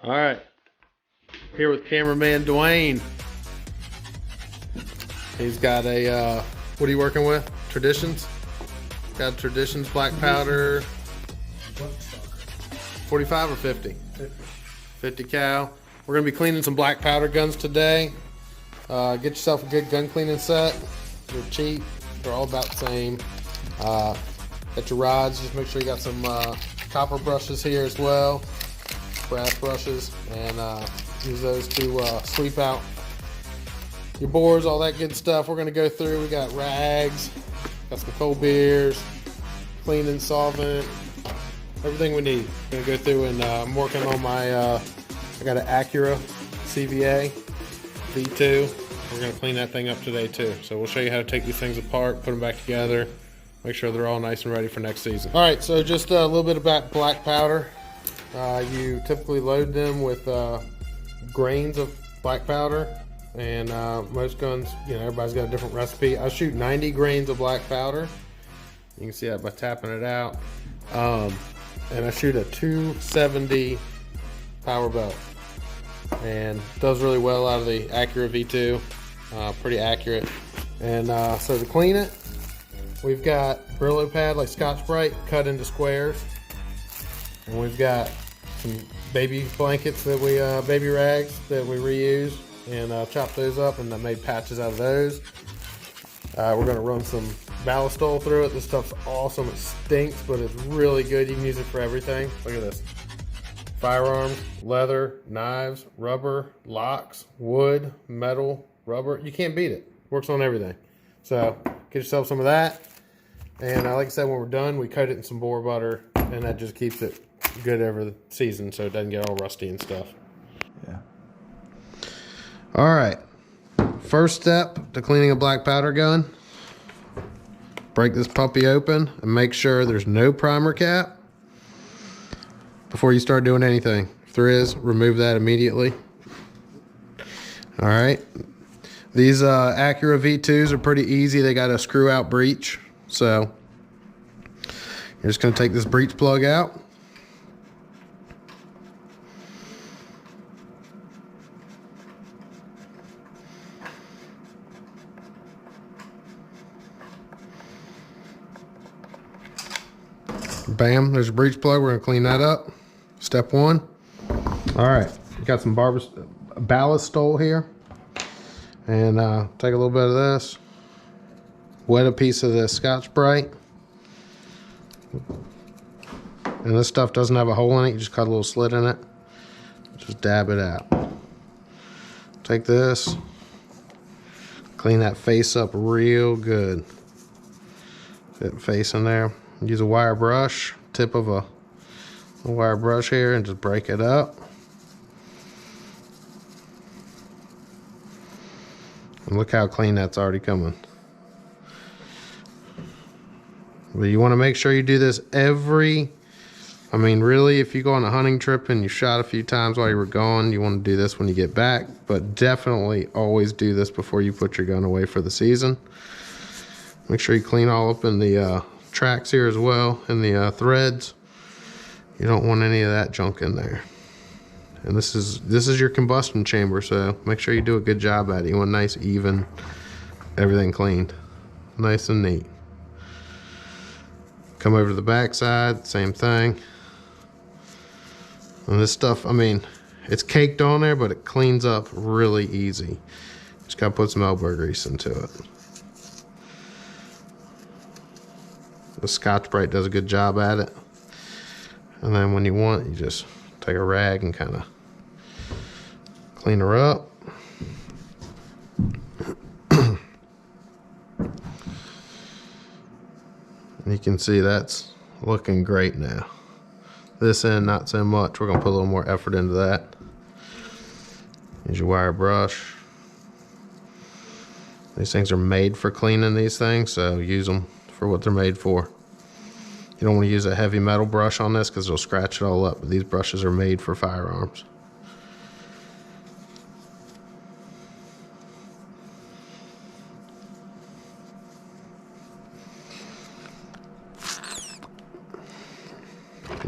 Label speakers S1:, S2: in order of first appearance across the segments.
S1: All right, here with cameraman Dwayne. He's got a, what are you working with? Traditions? Got a Traditions Blackpowder. 45 or 50? 50 cal. We're gonna be cleaning some Blackpowder guns today. Get yourself a good gun cleaning set. They're cheap. They're all about the same. Got your rods. Just make sure you got some copper brushes here as well. Brass brushes, and use those to sweep out your bores, all that good stuff. We're gonna go through. We got rags, got some cold beers, cleaning solvent, everything we need. Gonna go through and I'm working on my. I got an Accura CVA V2. We're gonna clean that thing up today too. So we'll show you how to take these things apart, put them back together, make sure they're all nice and ready for next season. All right, so just a little bit about Blackpowder. You typically load them with grains of Blackpowder, and most guns, you know, everybody's got a different recipe. I shoot 90 grains of Blackpowder. You can see that by tapping it out. And I shoot a 270 power belt, and does really well out of the Accura V2. Pretty accurate. And so to clean it, we've got Brillo pad like Scotch-Brite cut into squares, and we've got some baby blankets that we baby rags that we reuse, and chop those up, and I made patches out of those. We're gonna run some ballistol through it. This stuff's awesome. It stinks, but it's really good. You can use it for everything. Look at this. Firearms, leather, knives, rubber, locks, wood, metal, rubber. You can't beat it. Works on everything. So get yourself some of that. And like I said, when we're done, we coat it in some boar butter, and that just keeps it good over the season so it doesn't get all rusty and stuff.
S2: Yeah.
S1: All right. First step to cleaning a Blackpowder gun. Break this puppy open and make sure there's no primer cap before you start doing anything. If there is, remove that immediately. All right. These Accura V2s are pretty easy. They got a screw out breech. So you're just going to take this breech plug out. Bam, there's a breech plug. We're gonna clean that up. Step one. All right, got some ballistol here. And take a little bit of this. Wet a piece of this Scotch-Brite. And this stuff doesn't have a hole in it. You just cut a little slit in it. Just dab it out. Take this. Clean that face up real good. Get face in there. Use a wire brush, tip of a wire brush here, and just break it up. And look how clean that's already coming. But you want to make sure you do this I mean, really, if you go on a hunting trip and you shot a few times while you were gone, you want to do this when you get back. But definitely always do this before you put your gun away for the season. Make sure you clean all up in the tracks here as well, and the threads. You don't want any of that junk in there. And this is your combustion chamber, so make sure you do a good job at it. You want nice, even, everything cleaned, nice and neat. Come over to the back side, same thing. And this stuff, I mean, it's caked on there, but it cleans up really easy. Just gotta put some elbow grease into it. The Scotch-Brite does a good job at it. And then when you want, you just take a rag and kind of clean her up. And you can see that's looking great now. This end, not so much. We're gonna put a little more effort into that. Use your wire brush. These things are made for cleaning these things, so use them for what they're made for. You don't want to use a heavy metal brush on this because it'll scratch it all up, but these brushes are made for firearms.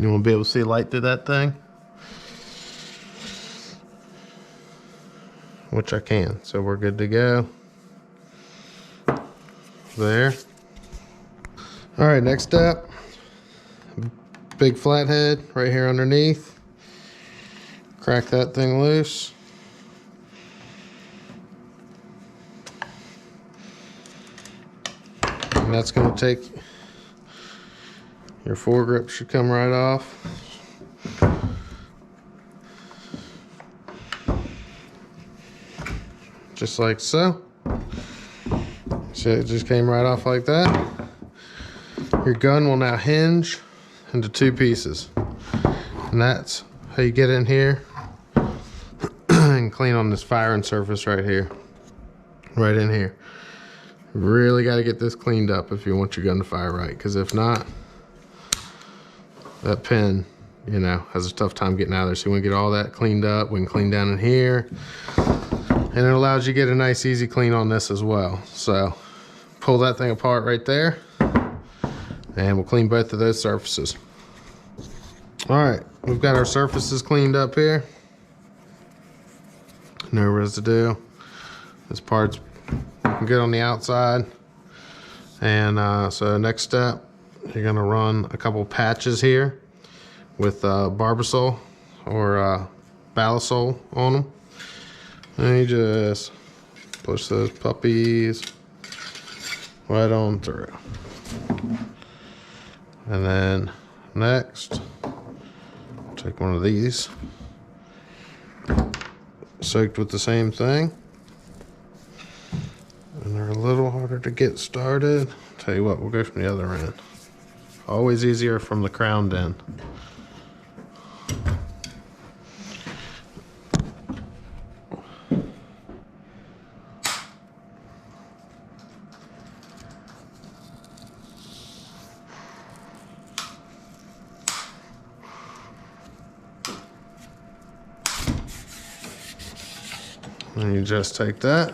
S1: You want to be able to see light through that thing? which I can. So we're good to go there. All right, next step, big flathead right here underneath. Crack that thing loose. And that's going to take, your foregrip should come right off. Just like so. So it just came right off like that. Your gun will now hinge into two pieces. And that's how you get in here and clean on this firing surface right here. Right in here. Really got to get this cleaned up if you want your gun to fire right, because if not, that pin, you know, has a tough time getting out of there. So you want to get all that cleaned up. We can clean down in here, and it allows you to get a nice easy clean on this as well. So pull that thing apart right there, and we'll clean both of those surfaces. All right, we've got our surfaces cleaned up here. No residue. This part's good on the outside. And so next step, you're gonna run a couple patches here with Barbasol or Balisol on them. And you just push those puppies right on through. And then next, take one of these, soaked with the same thing. And they're a little harder to get started. Tell you what, we'll go from the other end. Always easier from the crown end. And you just take that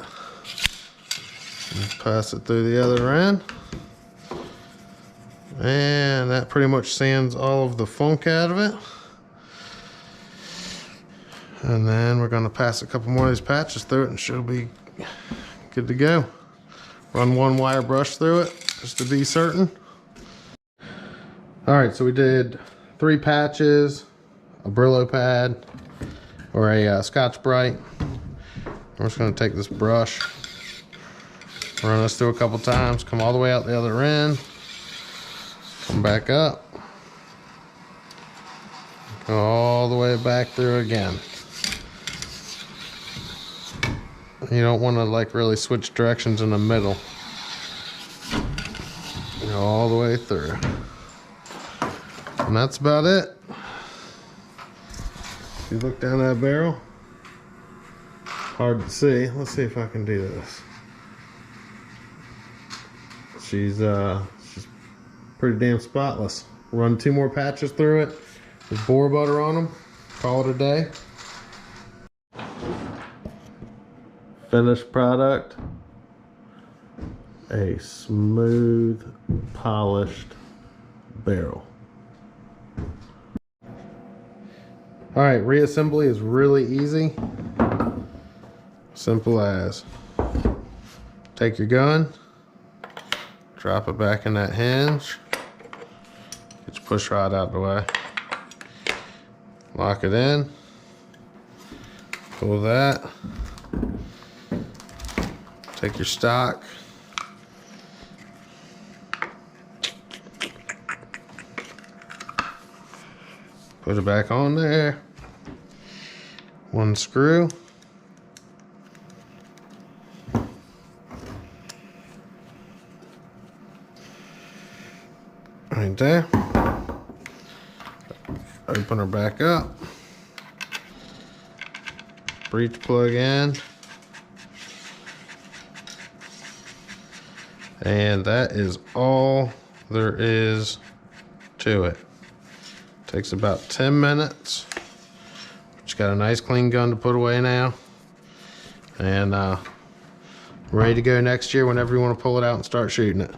S1: and pass it through the other end. And that pretty much sands all of the funk out of it. And then we're going to pass a couple more of these patches through it and she'll be good to go. Run one wire brush through it just to be certain. All right, so we did 3 patches, a Brillo pad, or a Scotch-Brite. We're just going to take this brush, run this through a couple times, come all the way out the other end, come back up, go all the way back through again. You don't want to like really switch directions in the middle. Go all the way through. And that's about it. If you look down that barrel, hard to see. Let's see if I can do this. She's pretty damn spotless. Run 2 more patches through it with boar butter on them. Call it a day. Finished product. A smooth, polished barrel. All right, reassembly is really easy. Simple as take your gun, drop it back in that hinge, get your push rod out of the way, lock it in, pull that, take your stock, put it back on there, one screw, right there. Open her back up. Breech plug in. And that is all there is to it. Takes about 10 minutes. But you got a nice clean gun to put away now. And ready to go next year whenever you want to pull it out and start shooting it.